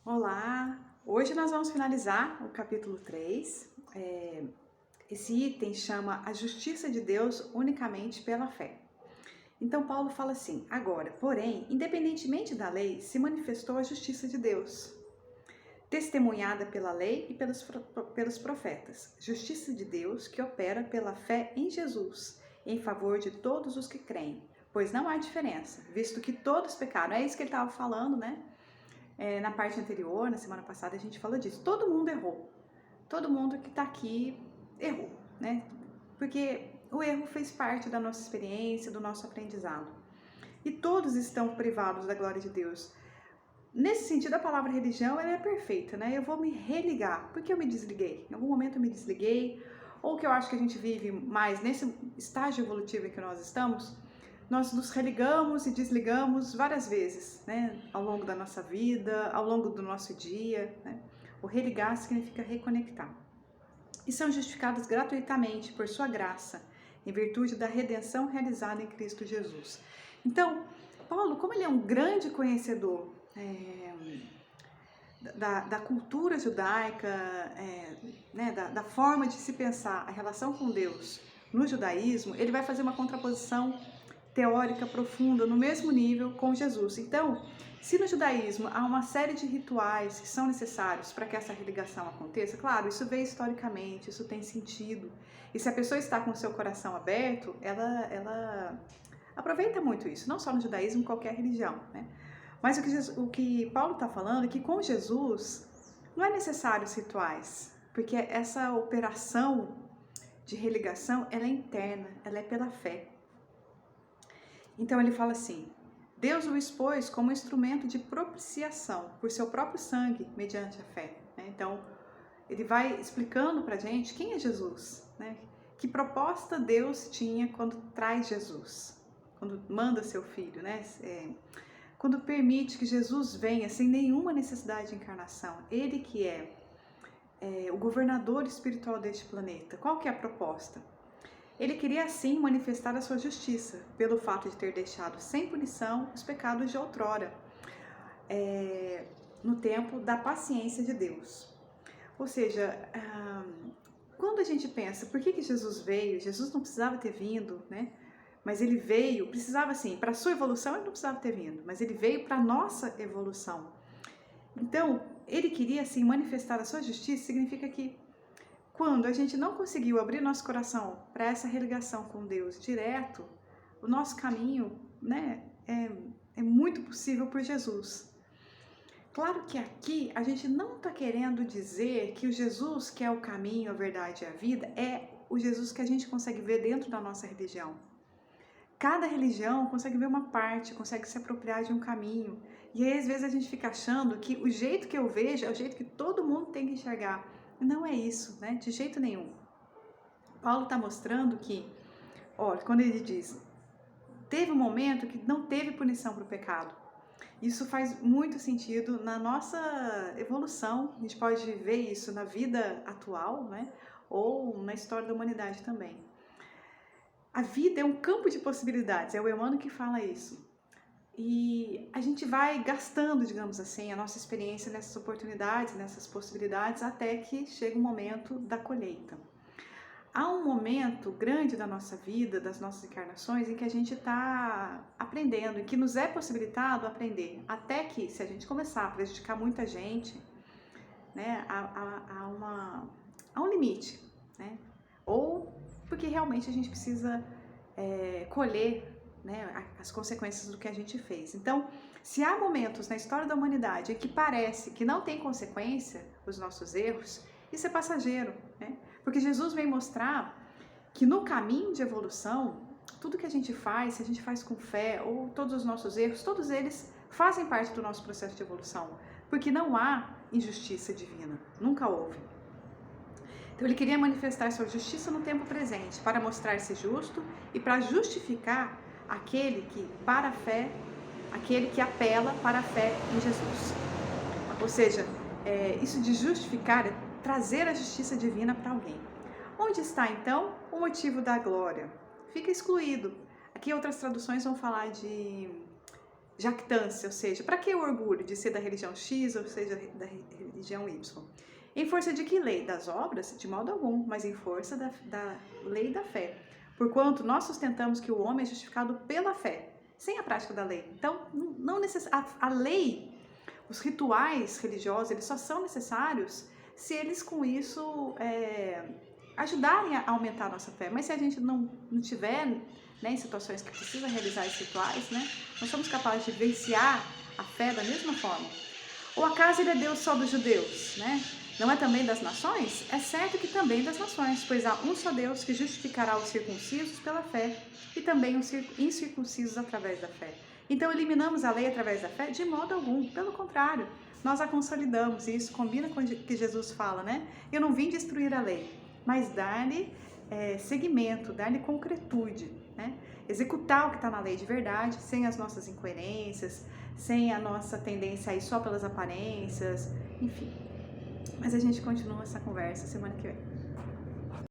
Olá! Hoje nós vamos finalizar o capítulo 3. Esse item chama A Justiça de Deus Unicamente pela Fé. Então Paulo fala assim: agora, porém, independentemente da lei, se manifestou a justiça de Deus, testemunhada pela lei e pelos profetas. Justiça de Deus que opera pela fé em Jesus, em favor de todos os que creem, pois não há diferença, visto que todos pecaram. É isso que ele estava falando, né? Na parte anterior, na semana passada, a gente falou disso. Todo mundo errou. Todo mundo que está aqui errou, né? Porque o erro fez parte da nossa experiência, do nosso aprendizado. E todos estão privados da glória de Deus. Nesse sentido, a palavra religião ela é perfeita, né? Eu vou me religar. Por que eu me desliguei? Em algum momento eu me desliguei. Ou que eu acho que a gente vive mais nesse estágio evolutivo em que nós estamos, nós nos religamos e desligamos várias vezes, né? Ao longo da nossa vida, ao longo do nosso dia, né? O religar significa reconectar. E são justificados gratuitamente por sua graça, em virtude da redenção realizada em Cristo Jesus. Então, Paulo, como ele é um grande conhecedor da cultura judaica, né, da forma de se pensar a relação com Deus no judaísmo, ele vai fazer uma contraposição teórica profunda no mesmo nível com Jesus. Então, se no judaísmo há uma série de rituais que são necessários para que essa religação aconteça, claro, isso veio historicamente, isso tem sentido. E se a pessoa está com o seu coração aberto, ela aproveita muito isso, não só no judaísmo, qualquer religião, né? Mas o que Paulo está falando é que com Jesus não é necessário os rituais, porque essa operação de religação, ela é interna, ela é pela fé. Então ele fala assim: Deus o expôs como instrumento de propiciação por seu próprio sangue, mediante a fé. Então ele vai explicando para a gente quem é Jesus, né? Que proposta Deus tinha quando traz Jesus, quando manda seu filho, né? Quando permite que Jesus venha sem nenhuma necessidade de encarnação. Ele que é o governador espiritual deste planeta. Qual que é a proposta? Ele queria assim manifestar a sua justiça, pelo fato de ter deixado sem punição os pecados de outrora, no tempo da paciência de Deus. Ou seja, quando a gente pensa, por que Jesus veio? Jesus não precisava ter vindo, né? Mas ele veio, precisava assim, para a sua evolução ele não precisava ter vindo, mas ele veio para a nossa evolução. Então, ele queria assim manifestar a sua justiça, significa que quando a gente não conseguiu abrir nosso coração para essa religação com Deus direto, o nosso caminho, né, é muito possível por Jesus. Claro que aqui a gente não está querendo dizer que o Jesus que é o caminho, a verdade e a vida é o Jesus que a gente consegue ver dentro da nossa religião. Cada religião consegue ver uma parte, consegue se apropriar de um caminho. E aí, às vezes, a gente fica achando que o jeito que eu vejo é o jeito que todo mundo tem que enxergar. Não é isso, né? De jeito nenhum. Paulo está mostrando que, olha, quando ele diz, teve um momento que não teve punição para o pecado. Isso faz muito sentido na nossa evolução. A gente pode ver isso na vida atual, né? Ou na história da humanidade também. A vida é um campo de possibilidades, é o Emmanuel que fala isso. E a gente vai gastando, digamos assim, a nossa experiência nessas oportunidades, nessas possibilidades, até que chega o momento da colheita. Há um momento grande da nossa vida, das nossas encarnações, em que a gente está aprendendo, em que nos é possibilitado aprender. Até que, se a gente começar a prejudicar muita gente, né, há um limite, né? Ou porque realmente a gente precisa colher, né, as consequências do que a gente fez. Então, se há momentos na história da humanidade em que parece que não tem consequência os nossos erros, isso é passageiro, né? Porque Jesus vem mostrar que no caminho de evolução, tudo que a gente faz, se a gente faz com fé, ou todos os nossos erros, todos eles fazem parte do nosso processo de evolução, porque não há injustiça divina, nunca houve. Então ele queria manifestar sua justiça no tempo presente, para mostrar-se justo e para justificar aquele que, para a fé, aquele que apela para a fé em Jesus. Ou seja, isso de justificar é trazer a justiça divina para alguém. Onde está então o motivo da glória? Fica excluído. Aqui outras traduções vão falar de jactância, ou seja, para que o orgulho de ser da religião X ou seja da religião Y? Em força de que lei? Das obras? De modo algum, mas em força da lei da fé. Porquanto nós sustentamos que o homem é justificado pela fé, sem a prática da lei. Então, não a lei, os rituais religiosos, eles só são necessários se eles com isso ajudarem a aumentar a nossa fé. Mas se a gente não tiver, né, em situações que precisa realizar esses rituais, né, nós somos capazes de vivenciar a fé da mesma forma. Ou acaso ele é Deus só dos judeus, né? Não é também das nações? É certo que também das nações, pois há um só Deus que justificará os circuncisos pela fé e também os incircuncisos através da fé. Então eliminamos a lei através da fé? De modo algum, pelo contrário, nós a consolidamos, e isso combina com o que Jesus fala, né? Eu não vim destruir a lei, mas dar-lhe seguimento, dar-lhe concretude, né? Executar o que está na lei de verdade, sem as nossas incoerências, sem a nossa tendência a ir só pelas aparências, enfim. Mas a gente continua essa conversa semana que vem.